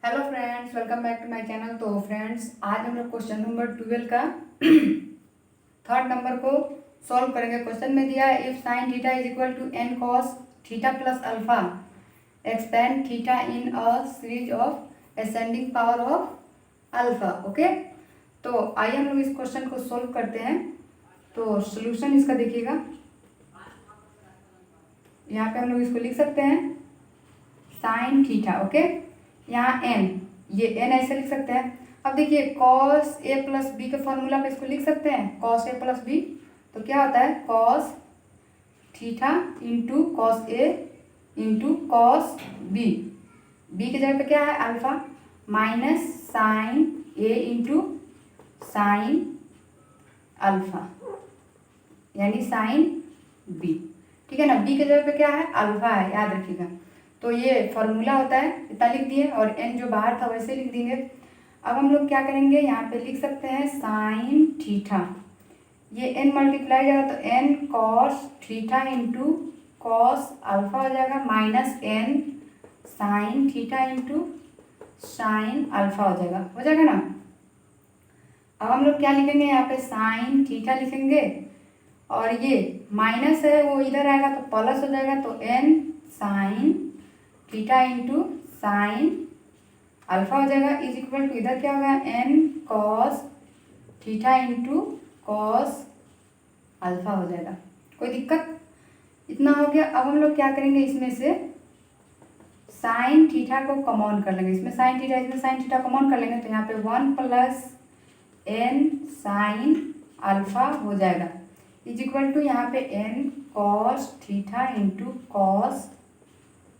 Hello friends, welcome back to my channel. तो friends, आज हम लोग क्वेश्चन नंबर 12 का थर्ड नंबर को सॉल्व करेंगे। क्वेश्चन में दिया है if sine theta is equal to n cos theta plus alpha expand theta in a series of ascending power of alpha. Okay, तो आइए हम लोग इस क्वेश्चन को सॉल्व करते हैं। तो सोल्यूशन इसका देखिएगा, यहाँ पे हम लोग इसको लिख सकते हैं साइन थीटा। ओके, यहाँ एन, ये एन ऐसे लिख सकते हैं। अब देखिए कॉस ए प्लस बी के फॉर्मूला पे इसको लिख सकते हैं कॉस ए प्लस बी। तो क्या होता है cos theta into cos A into cos B. B की जगह पे क्या है अल्फा माइनस साइन ए इंटू साइन अल्फा यानी साइन बी। ठीक है ना, बी की जगह पे क्या है अल्फा है, याद रखिएगा। तो ये फॉर्मूला होता है, इतना लिख दिए और एन जो बाहर था वैसे लिख देंगे। अब हम लोग क्या करेंगे, यहाँ पे लिख सकते हैं साइन थीटा, ये एन मल्टीप्लाई जाएगा तो n cos theta into cos alpha हो जाएगा minus n sine theta into sine alpha हो जाएगा ना। अब हम लोग क्या लिखेंगे, यहाँ पे साइन थीटा लिखेंगे और ये माइनस है वो इधर आएगा तो प्लस हो जाएगा। तो n sine theta into sine alpha हो जाएगा इज इक्वल टू इधर क्या होगा n cos theta into cos alpha हो जाएगा। कोई दिक्कत, इतना हो गया। अब हम लोग क्या करेंगे, इसमें से साइन थीटा को कॉमन कर लेंगे। इसमें साइन थीटा, इसमें साइन थीटा कॉमन कर लेंगे तो यहाँ पे 1 प्लस एन साइन अल्फा हो जाएगा इज इक्वल टू यहाँ पे n cos theta into cos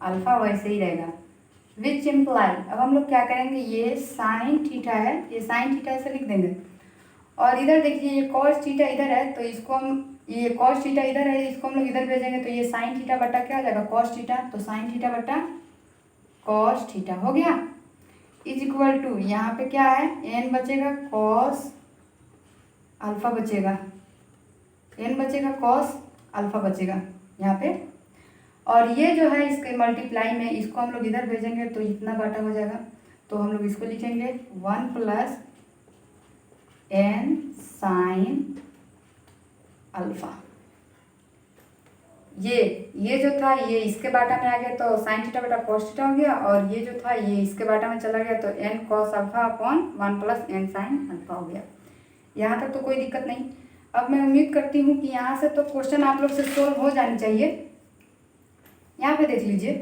alpha वैसे ही रहेगा विच इम्प्लाई। अब हम लोग क्या करेंगे, ये साइन थीटा है, ये साइन थीटा ऐसे लिख देंगे और इधर देखिए ये कॉस थीटा इधर है तो इसको हम, ये कॉस थीटा इधर है इसको हम लोग इधर भेजेंगे तो ये साइन थीटा बटा क्या हो जाएगा कॉस थीटा। तो साइन थीटा बटा कॉस थीटा हो गया इज इक्वल टू यहाँ पे क्या है एन बचेगा कॉस अल्फा बचेगा, एन बचेगा कॉस अल्फा बचेगा यहाँ पे। और ये जो है इसके मल्टीप्लाई में इसको हम लोग इधर भेजेंगे तो इतना बाटा हो जाएगा। तो हम लोग इसको लिखेंगे 1 प्लस एन साइन अल्फा। ये जो था ये इसके बाटा में आ गया तो साइन थीटा बटा कॉस थीटा हो गया और ये जो था ये इसके बाटा में चला गया तो n cos alpha upon 1 plus n sine alpha हो गया। यहाँ तक तो कोई दिक्कत नहीं। अब मैं उम्मीद करती हूँ कि यहाँ से तो क्वेश्चन आप लोग से सोल्व हो जानी चाहिए। यहाँ पे देख लीजिए,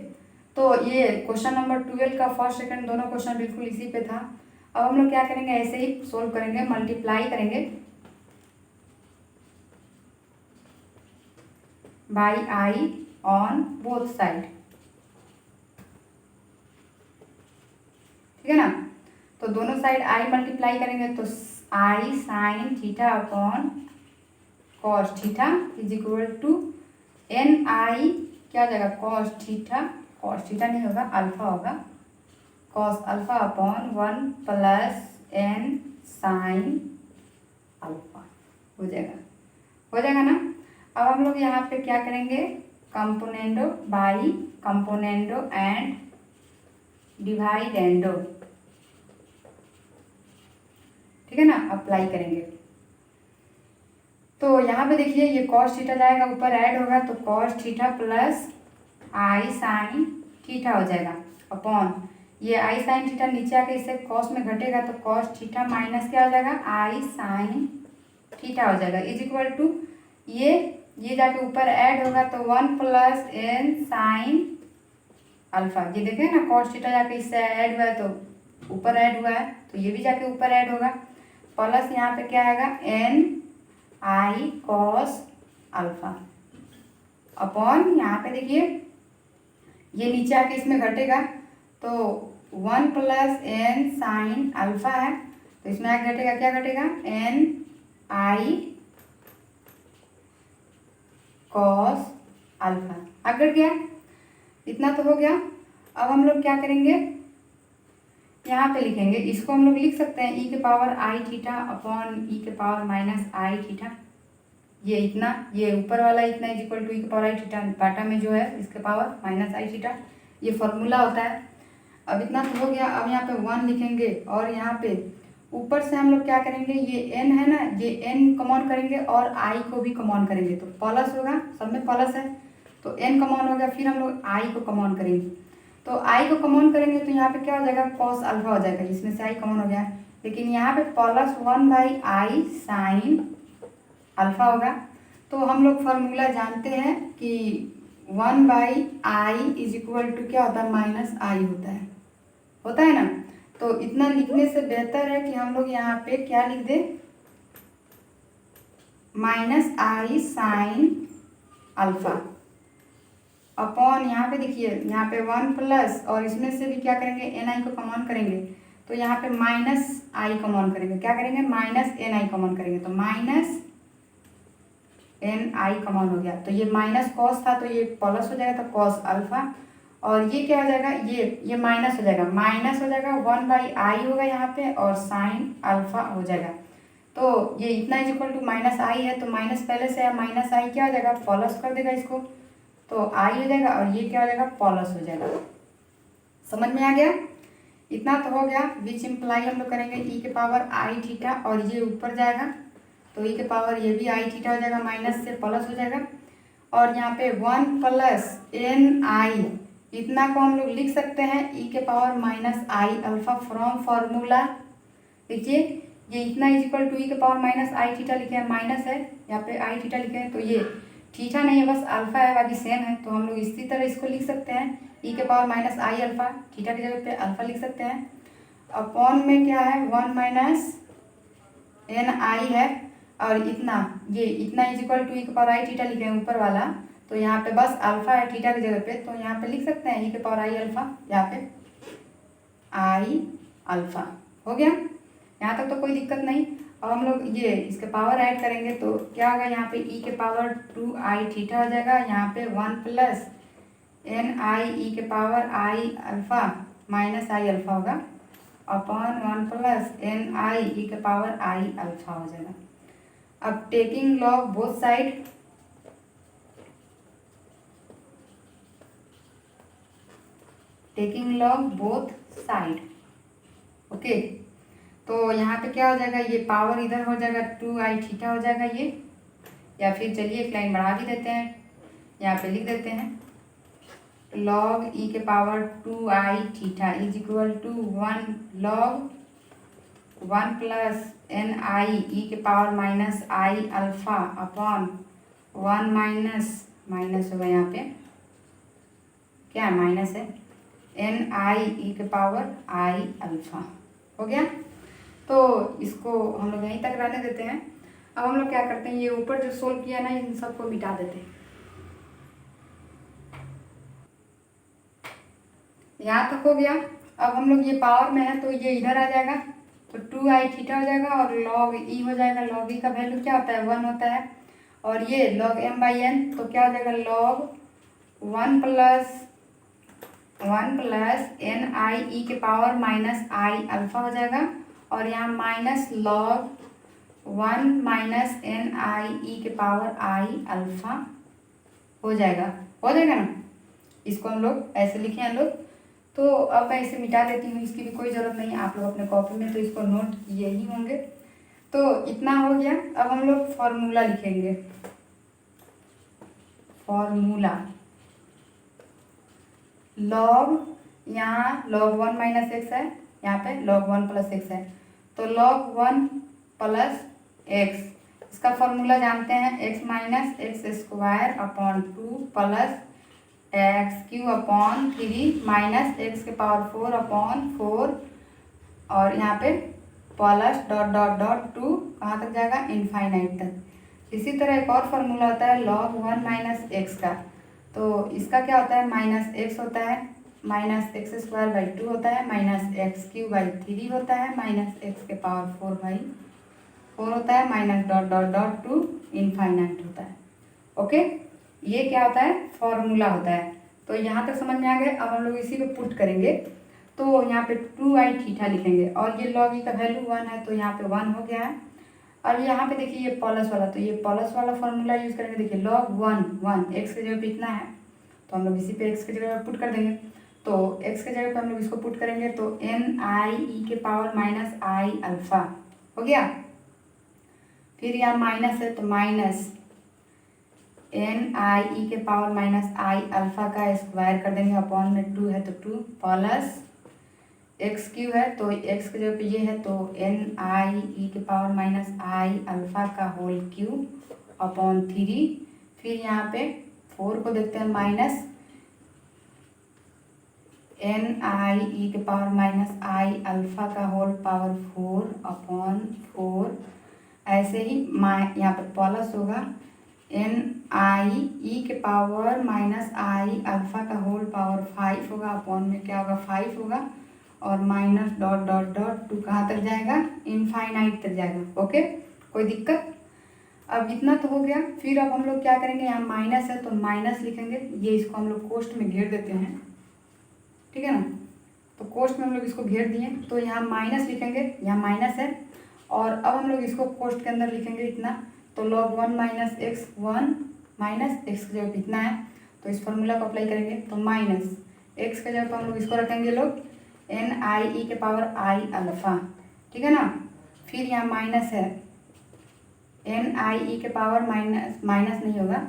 तो ये क्वेश्चन नंबर 12 का फर्स्ट सेकंड दोनों क्वेश्चन बिल्कुल इसी पे था। अब हम लोग क्या करेंगे, ऐसे ही सोल्व करेंगे, मल्टीप्लाई करेंगे by I on both side. ठीक है ना, तो दोनों साइड आई मल्टीप्लाई करेंगे तो i sine theta upon cos theta is equal to n i क्या हो जाएगा कॉस थीटा नहीं होगा अल्फा होगा, cos alpha upon 1 plus n sine alpha हो जाएगा ना। अब हम लोग यहाँ पे क्या करेंगे, कंपोनेंडो बाई कंपोनेंडो एंड डिवाइडेंडो। ठीक है ना, अप्लाई करेंगे तो यहाँ पे देखिए ये कॉस थीटा जाएगा ऊपर ऐड होगा तो कॉस थीटा प्लस आई साइन थीटा हो जाएगा अपॉन ये आई साइन थीटा नीचे आके इसे कॉस में घटेगा तो कॉस थीटा माइनस क्या हो जाएगा आई साइन थीटा हो जाएगा इज इक्वल टू ये जाके ऊपर ऐड होगा तो 1 प्लस एन साइन अल्फा। ये देखें ना कॉस थीटा जाके इससे ऐड हुआ है तो ऊपर ऐड हुआ है तो ये भी जाके ऊपर ऐड होगा प्लस यहाँ पे क्या आएगा N I cos alpha upon यहाँ पे देखिए ये नीचे आके इसमें घटेगा तो 1 प्लस एन साइन अल्फा है तो इसमें आगे घटेगा क्या घटेगा एन आई कॉस अल्फा। आगे गया, इतना तो हो गया। अब हम लोग क्या करेंगे, यहाँ पे लिखेंगे, इसको हम लोग लिख सकते हैं ई के पावर आई थीटा अपॉन ई के पावर माइनस आई थीटा। ये इतना, ये ऊपर वाला इतना इज इक्वल टू ई के पावर आई थीटा, बाटा में जो है इसके पावर माइनस आई थीटा, ये फॉर्मूला होता है। अब इतना तो हो गया। अब यहाँ पे 1 लिखेंगे और यहाँ पे ऊपर से हम लोग क्या करेंगे, ये n है ना, ये n कॉमन करेंगे और i को भी कॉमन करेंगे, तो प्लस होगा, सब में प्लस है तो n कॉमन हो गया। फिर हम लोग i को कॉमन करेंगे, तो i को कॉमन करेंगे तो यहाँ पे क्या हो जाएगा, cos अल्फा हो जाएगा, इसमें से i कॉमन हो गया। लेकिन यहाँ पे +1/i sin अल्फा होगा। तो हम लोग फार्मूला जानते हैं कि 1/i इज इक्वल टू क्या होता है, -i होता है ना। तो इतना लिखने से बेहतर है कि हम लोग यहाँ पे क्या लिख दें, -i sin अल्फा अपॉन, यहाँ पे देखिए यहाँ पे 1 प्लस और इसमें से भी क्या करेंगे, ni को कॉमन करेंगे, तो यहाँ पे -i कॉमन करेंगे, क्या करेंगे, -ni कॉमन करेंगे, तो -ni कॉमन हो गया। तो ये माइनस कॉस था तो ये प्लस हो जाएगा, तो कॉस अल्फा, और ये क्या हो जाएगा, ये माइनस हो जाएगा, 1/i होगा यहाँ पे और साइन अल्फा हो जाएगा। तो ये इतना इज इक्वल टू -i है, तो माइनस पहले से है, -i क्या हो जाएगा, प्लस कर देगा इसको, तो i हो जाएगा और ये क्या हो जाएगा, प्लस हो जाएगा। समझ में आ गया। इतना तो हो गया। विच इम्प्लाई हम लोग करेंगे e के पावर i थीटा, और ये ऊपर जाएगा तो e के पावर ये भी i थीटा हो जाएगा, माइनस से प्लस हो जाएगा। और यहाँ पे 1 प्लस ni, इतना को हम लोग लिख सकते हैं e के power -i alpha from formula. देखिए ये इतना इज इक्वल टू e के पावर -i थीटा लिखे हैं, माइनस है यहाँ पे i थीटा लिखे हैं, तो ये थीटा नहीं है बस अल्फा है, बाकी सेम है। तो हम लोग इसी तरह इसको लिख सकते हैं, e के पावर -i अल्फा, थीटा की जगह पे अल्फा लिख सकते हैं। अपॉन में क्या है, 1 ni है, और इतना ये इतना इज इक्वल टू e के पावर i थीटा लिखे हैं ऊपर वाला, तो यहाँ पे बस अल्फा है थीटा की जगह पे, तो यहाँ पे लिख सकते हैं e के पावर i अल्फा, यहाँ पे i अल्फा हो गया। यहाँ तक तो कोई दिक्कत नहीं। अब हम लोग ये इसके पावर ऐड करेंगे तो क्या होगा, यहाँ पे e के पावर 2i थीटा हो जाएगा, यहाँ पे 1 प्लस ni e के power i alpha -i alpha होगा, अपॉन 1 प्लस ni e के पावर i अल्फा हो जाएगा। अब taking log both side, taking log both side, okay. तो यहाँ पे क्या हो जाएगा, ये पावर इधर हो जाएगा 2i थीटा हो जाएगा ये, या फिर चलिए एक लाइन बढ़ा भी देते हैं, यहाँ पे लिख देते हैं log e के power 2i theta is equal to 1 log 1 plus ni e के power -i alpha upon 1 minus होगा यहाँ पे, क्या माइनस है, ni e के पावर i अल्फा हो गया। तो इसको हम लोग यहीं तक रहने देते हैं। अब हम लोग क्या करते हैं, ये ऊपर जो सोल्व किया ना इन सबको मिटा देते हैं। यहाँ तक हो गया। अब हम लोग ये पावर में है तो ये इधर आ जाएगा, तो 2i थीटा हो जाएगा और log e हो जाएगा। log e का वैल्यू क्या होता है, 1 होता है, और ये log m/n तो क्या हो जाएगा, log 1 प्लस ni e के पावर -i अल्फा हो जाएगा, और यहाँ माइनस log 1 ni e के पावर i अल्फा हो जाएगा ना। इसको हम लोग ऐसे लिखे हैं लोग। तो अब मैं इसे मिटा देती हूँ, इसकी भी कोई ज़रूरत नहीं है, आप लोग अपने कॉपी में तो इसको नोट किए ही होंगे। तो इतना हो गया। अब हम लोग फॉर्मूला लिखेंगे, फॉर्मूला log, यहाँ log 1 माइनस एक्स है, यहाँ पे log 1 प्लस एक्स है, तो log 1 प्लस एक्स, इसका फॉर्मूला जानते हैं, x minus x square upon 2 plus x Q upon 3 minus x के पावर 4 अपॉन 4, और यहाँ पे प्लस डॉट डॉट डॉट 2 कहाँ तक जाएगा, इनफाइनाइट तक। इसी तरह एक और फार्मूला होता है log 1 माइनस एक्स का, तो इसका क्या होता है, माइनस एक्स होता है, माइनस एक्स स्क्वायर बाई 2 होता है, माइनस एक्स क्यू बाई 3 होता है, माइनस एक्स के पावर 4 बाई 4 होता है, minus dot dot dot 2 infinite होता है। ओके, ये क्या होता है, फॉर्मूला होता है। तो यहाँ तक समझ में आ गए। अब हम लोग इसी को पुट करेंगे, तो यहाँ पे 2i थीटा लिखेंगे, और ये log e का वैल्यू 1 है तो यहाँ पे 1 हो गया है। और यहाँ पे देखिए ये प्लस वाला, तो ये प्लस वाला फॉर्मूला यूज़ करेंगे। देखिए log 1 एक्स की जगह पे इतना है, तो हम लोग इसी पे एक्स की जगह पे पुट कर देंगे। तो x के जगह पर हम लोग इसको पुट करेंगे तो एन आई ई के पावर माइनस आई अल्फा हो गया। फिर यहाँ माइनस है तो माइनस एन आई ई के पावर माइनस आई अल्फा का स्क्वायर कर देंगे, अपॉन में 2 है तो 2 प्लस एक्स क्यू है तो एक्स के जगह पे ये है तो एन आई ई के पावर माइनस आई अल्फा का होल क्यू अपॉन 3। फिर यहाँ पे 4 को देखते हैं माइनस एन आई ई के पावर माइनस आई अल्फा का होल पावर 4 अपॉन 4। ऐसे ही यहाँ पे प्लस होगा एन आई ई के पावर माइनस आई अल्फा का होल पावर 5 होगा, अपॉन में क्या होगा 5 होगा, और माइनस डॉट डॉट डॉट 2 कहाँ तक जाएगा, इनफाइनाइट तक जाएगा। ओके, कोई दिक्कत? अब इतना तो हो गया। फिर अब हम लोग क्या करेंगे, यहाँ माइनस है तो माइनस लिखेंगे, ये इसको हम लोग कोष्ठ में घेर देते हैं, ठीक है ना। तो कोष्ठ में हम लोग इसको घेर दिए तो यहाँ माइनस लिखेंगे, यहाँ माइनस है, और अब हम लोग इसको कोष्ठ के अंदर लिखेंगे इतना, तो log 1 minus x 1 minus x के जगह इतना है तो इस फॉर्मूला को अप्लाई करेंगे तो माइनस एक्स के जगह पर हम लोग इसको रखेंगे लोग एन आई ई के पावर आई अल्फा, ठीक है ना। फिर यहाँ माइनस है एन आई ई के पावर माइनस नहीं होगा,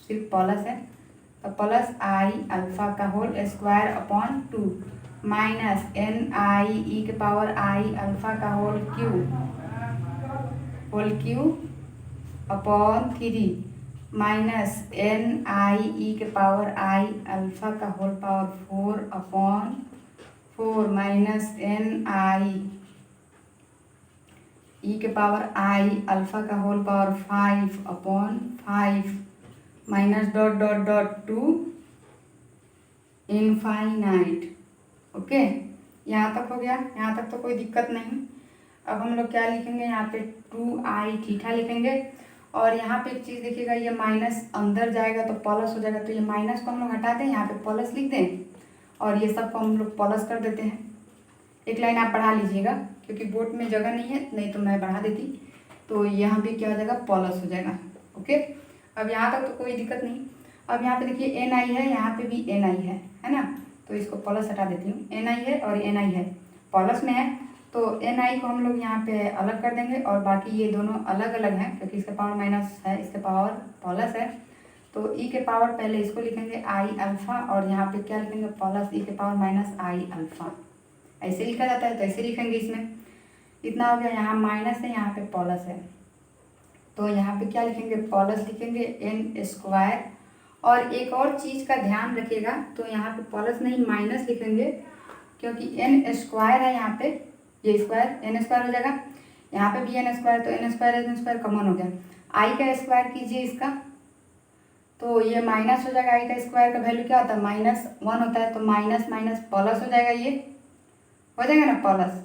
सिर्फ प्लस है, तो प्लस आई अल्फा का whole square upon 2 minus n i e के पावर आई अल्फा का whole cube upon 3 minus n i e के पावर आई अल्फा का whole power 4 upon 4 minus n i e के power i alpha का whole power 5 upon 5 minus dot dot dot 2 infinite. Okay, यहाँ तक हो गया, यहाँ तक तो कोई दिक्कत नहीं। अब हम लोग क्या लिखेंगे, यहाँ पे 2i थीटा लिखेंगे, और यहाँ पे एक चीज़ देखिएगा, ये माइनस अंदर जाएगा तो प्लस हो जाएगा, तो ये माइनस को हम लोग हटा दें, यहाँ पे प्लस लिख दें, और ये सब को हम लोग प्लस कर देते हैं। एक लाइन आप बढ़ा लीजिएगा क्योंकि बोर्ड में जगह नहीं है, नहीं तो मैं बढ़ा देती, तो यहाँ भी क्या हो जाएगा, प्लस हो जाएगा। ओके, अब यहाँ तक तो कोई दिक्कत नहीं। अब यहाँ पे देखिए एन आई है, यहाँ पे भी एन आई है ना, तो इसको प्लस हटा देती हूँ, एन आई है और एन आई है प्लस में है, तो एन आई को हम लोग यहाँ पे अलग कर देंगे, और बाकी ये दोनों अलग अलग हैं क्योंकि इसका पावर माइनस है, इसके पावर प्लस है, तो ई के पावर पहले इसको लिखेंगे आई अल्फा, और यहाँ पे क्या लिखेंगे, प्लस ई के पावर माइनस आई अल्फा, ऐसे लिखा जाता है तो ऐसे लिखेंगे। इसमें इतना हो गया, यहाँ माइनस है, यहाँ पे प्लस है, तो यहाँ पे क्या लिखेंगे, प्लस लिखेंगे एन स्क्वायर। और एक और चीज़ का ध्यान रखिएगा, तो यहाँ पे प्लस नहीं माइनस लिखेंगे क्योंकि एन स्क्वायर है, यहाँ पे ये स्क्वायर एन स्क्वायर हो जाएगा, यहाँ पे भी एन स्क्वायर, तो एन स्क्वायर कॉमन हो गया, आई का स्क्वायर कीजिए इसका, तो ये माइनस हो जाएगा, आई का स्क्वायर का वैल्यू क्या होता है, -1 होता है, तो माइनस माइनस प्लस हो जाएगा, ये हो जाएगा ना प्लस।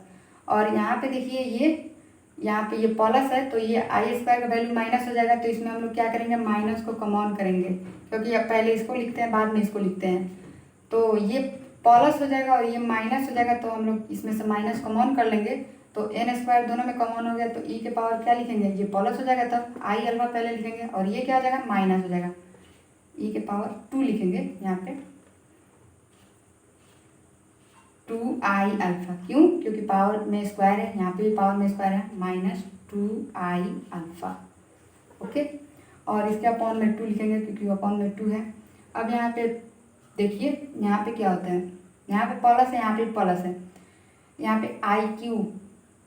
और यहाँ पे देखिए ये यहाँ पे ये प्लस है, तो ये आई स्क्वायर का वैल्यू माइनस हो जाएगा, तो इसमें हम लोग क्या करेंगे, माइनस को कॉमन करेंगे, क्योंकि अब पहले इसको लिखते हैं बाद में इसको लिखते हैं, तो ये प्लस हो जाएगा और ये माइनस हो जाएगा, तो हम लोग इसमें से माइनस कॉमन कर लेंगे, तो एन स्क्वायर दोनों में कॉमन हो गया, तो ई के पावर क्या लिखेंगे, ये प्लस हो जाएगा, तब आई अल्फा पहले लिखेंगे, और ये क्या हो जाएगा, माइनस हो जाएगा, ई के पावर 2 लिखेंगे यहाँ पे 2i अल्फा, क्यों, क्योंकि पावर में स्क्वायर है, यहाँ पे भी पावर में स्क्वायर है, -2i अल्फा। ओके, और इसके अपॉन में 2 लिखेंगे क्योंकि अपॉन में 2 है। अब यहाँ पे देखिए, यहाँ पे क्या होता है, यहाँ पे प्लस है, यहाँ पे प्लस है, यहाँ पे आई क्यू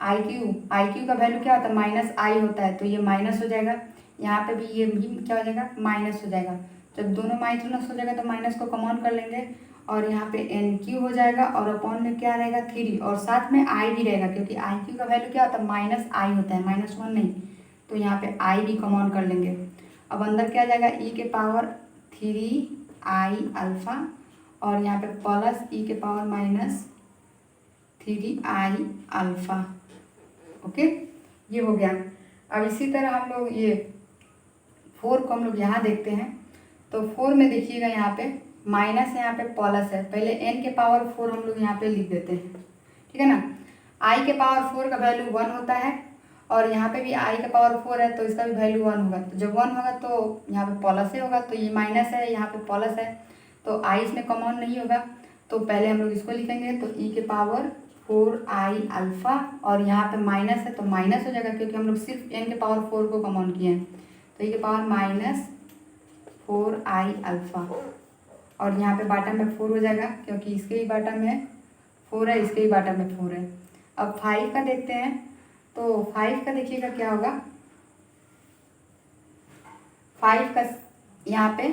का वैल्यू क्या होता है, -i होता है, तो ये माइनस हो जाएगा, यहाँ पे भी ये भी क्या हो जाएगा, माइनस हो जाएगा। जब दोनों माइनस हो जाएगा तो माइनस को कॉमन कर लेंगे, और यहाँ पे एन क्यू हो जाएगा, और अपॉन में क्या रहेगा 3, और साथ में आई भी रहेगा, क्योंकि आई क्यू का वैल्यू क्या होता है, -i होता है, -1 नहीं, तो यहाँ पे आई भी कॉमन कर लेंगे। अब अंदर क्या आ जाएगा, ई के पावर 3i अल्फा, और यहाँ पे प्लस ई के पावर -3i अल्फा। ओके, ये हो गया। अब इसी तरह हम लोग ये 4 को हम लोग यहाँ देखते हैं, तो 4 में देखिएगा, यहाँ पे माइनस है, यहाँ पे प्लस है, पहले n के पावर 4 हम लोग यहाँ पे लिख देते हैं, ठीक है ना। i के पावर 4 का वैल्यू 1 होता है, और यहाँ पे भी i का पावर 4 है, तो इसका भी वैल्यू 1 होगा, तो जब 1 होगा तो यहाँ पे प्लस ही होगा, तो ये माइनस है, यहाँ पे प्लस है, तो i इसमें कॉमन नहीं होगा, तो पहले हम लोग इसको लिखेंगे, तो ई के पावर 4i अल्फ़ा, और यहाँ पे माइनस है तो माइनस हो जाएगा क्योंकि हम लोग सिर्फ n के पावर 4 को कॉमन किए हैं, तो ई के पावर -4i अल्फ़ा, और यहाँ पे बाटा में 4 हो जाएगा क्योंकि इसके ही बाटा में 4 है, इसके ही बाटा में 4 है। अब 5 का देखते हैं, तो 5 का देखिएगा क्या होगा। 5 का यहाँ पे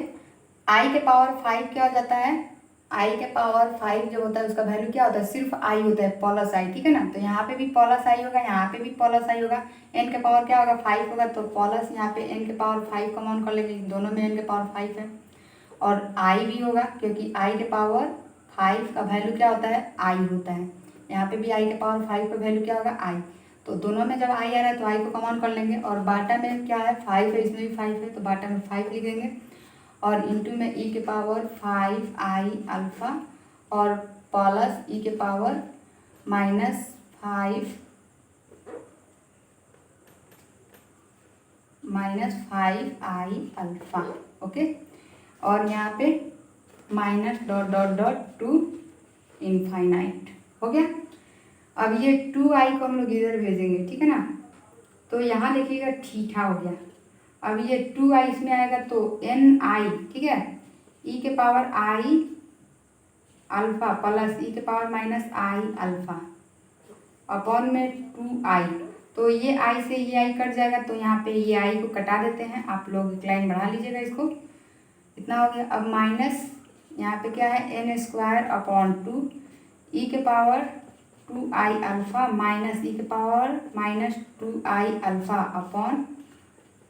i के पावर 5 क्या हो जाता है, i के पावर 5 जो होता है उसका वैल्यू क्या होता है, सिर्फ i होता है, प्लस i, ठीक है ना। तो यहाँ पे भी प्लस i होगा, यहाँ पे भी प्लस i होगा, n के पावर क्या होगा 5 होगा, तो प्लस यहाँ पे n के पावर 5 कॉमन कर लेंगे, दोनों में n के पावर 5 है, और i भी होगा क्योंकि i के पावर 5 का वैल्यू क्या होता है, i होता है। यहाँ पे भी i के पावर 5 का वैल्यू क्या होगा, i, तो दोनों में जब i आ रहा है तो i को कॉमन कर लेंगे, और बाटा में क्या है 5 है, इसमें भी 5 है, तो बाटा में 5 लिख देंगे, और इंटू में ई के पावर 5i अल्फ़ा और प्लस ई के पावर -5i अल्फ़ा, ओके। और यहाँ पे minus dot dot dot to infinite हो गया। अब ये 2i को हम लोग इधर भेजेंगे, ठीक है ना। तो यहाँ देखिएगा थीटा हो गया। अब ये 2i इसमें आएगा तो ni, ठीक है, ई के power i alpha plus e के पावर -i अल्फ़ा अपॉन में 2i, तो ये i से ये i कट जाएगा, तो यहाँ पे ये i को कटा देते हैं, आप लोग एक लाइन बढ़ा लीजिएगा इसको, इतना हो गया। अब माइनस यहाँ पे क्या है n² अपॉन 2 ई के पावर 2i अल्फ़ा माइनस ई के power -2i alpha upon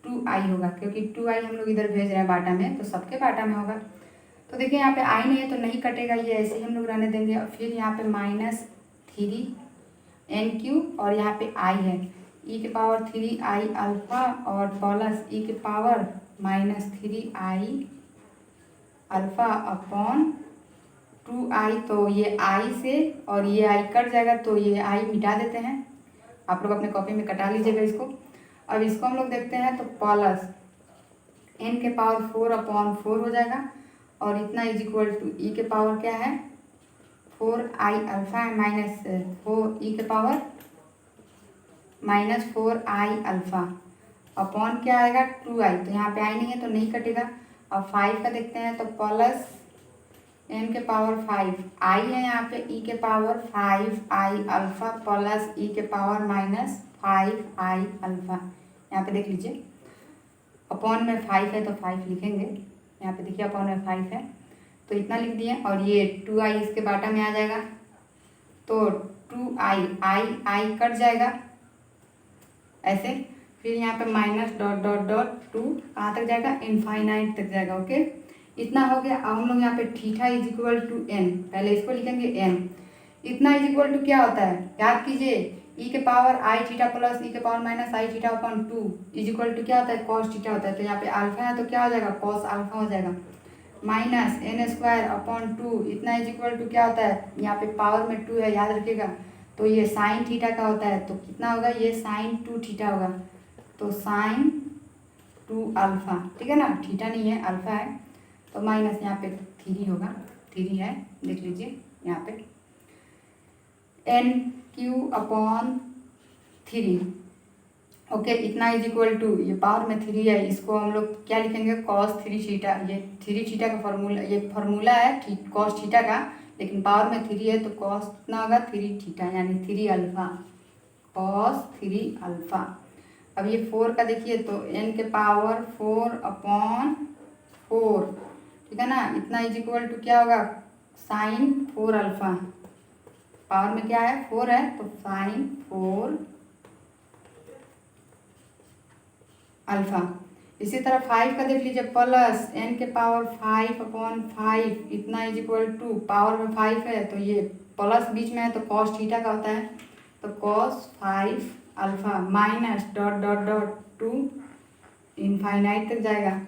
2i होगा, क्योंकि 2i हम लोग इधर भेज रहे हैं बाटा में, तो सबके बाटा में होगा। तो देखिए यहाँ पे i नहीं है तो नहीं कटेगा, ये ऐसे ही हम लोग रहने देंगे। और फिर यहाँ पे -3n³ और यहाँ पे i है, ई के पावर 3i अल्फ़ा और प्लस ई के power -3i alpha upon 2i, तो ये i से और ये i कट जाएगा, तो ये i मिटा देते हैं, आप लोग अपने कॉपी में कटा लीजिएगा इसको। अब इसको हम लोग देखते हैं, तो प्लस n के पावर 4 अपॉन 4 हो जाएगा, और इतना इज इक्वल टू ई के पावर क्या है 4i अल्फ़ा माइनस 4 ई के पावर -4i अल्फ़ा अपॉन क्या आएगा 2i, तो यहाँ पे i नहीं है तो नहीं कटेगा। अब 5 का देखते हैं, तो प्लस n के पावर 5 i है, यहाँ पे e के power 5i alpha plus e के पावर -5i अल्फ़ा, यहाँ पे देख लीजिए अपॉन में 5 है तो 5 लिखेंगे, यहाँ पे देखिए अपॉन में 5 है तो इतना लिख दिए, और ये 2i इसके बाटा में आ जाएगा, तो 2i कट जाएगा ऐसे, फिर यहाँ पे माइनस डॉट डॉट डॉट 2 कहाँ तक जाएगा, इनफाइनाइट तक जाएगा, ओके। इतना हो गया। अब हम लोग यहाँ पे theta is equal to n, पहले इसको लिखेंगे n, इतना इज इक्वल टू क्या होता है याद कीजिए, ई के power i theta plus e के power -i theta upon 2 is equal to क्या होता है, कॉस थीटा होता है। तो यहाँ पे अल्फा है तो क्या हो जाएगा, कॉस अल्फा हो जाएगा, माइनस n² अपॉन 2, इतना इज इक्वल टू क्या होता है, यहाँ पे पावर में 2 है याद रखिएगा, तो ये साइन थीटा का होता है, तो कितना होगा, ये साइन 2 थीटा होगा, तो साइन 2 अल्फ़ा, ठीक है ना, थीटा नहीं है अल्फ़ा है, तो माइनस यहाँ पे 3 होगा, 3 है, देख लीजिए यहाँ पे n³ अपॉन 3, ओके, इतना इज इक्वल टू, ये पावर में 3 है, इसको हम लोग क्या लिखेंगे, कॉस 3 थीटा, ये 3 थीटा का फार्मूला, ये फार्मूला है कॉस थीटा का, लेकिन पावर में 3 है तो कॉस कितना होगा 3 थीटा, यानी 3 अल्फ़ा, कॉस 3 अल्फ़ा। अब ये 4 का देखिए, तो n के पावर 4 अपॉन 4, ठीक है ना, इतना इज इक्वल टू क्या होगा, साइन 4 अल्फ़ा, पावर में क्या है 4 है तो साइन 4 अल्फ़ा। इसी तरह 5 का देख लीजिए, प्लस n के पावर 5 अपॉन 5, इतना इज इक्वल टू, पावर में 5 है तो ये प्लस बीच में है तो कॉस थीटा का होता है, तो cos 5 alpha minus dot dot dot 2 infinite तक जाएगा।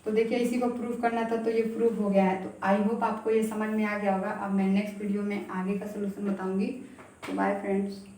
तो देखिए इसी को प्रूफ करना था, तो ये प्रूफ हो गया है। तो आई होप आपको ये समझ में आ गया होगा। अब मैं नेक्स्ट वीडियो में आगे का सोल्यूशन बताऊंगी। तो बाय फ्रेंड्स।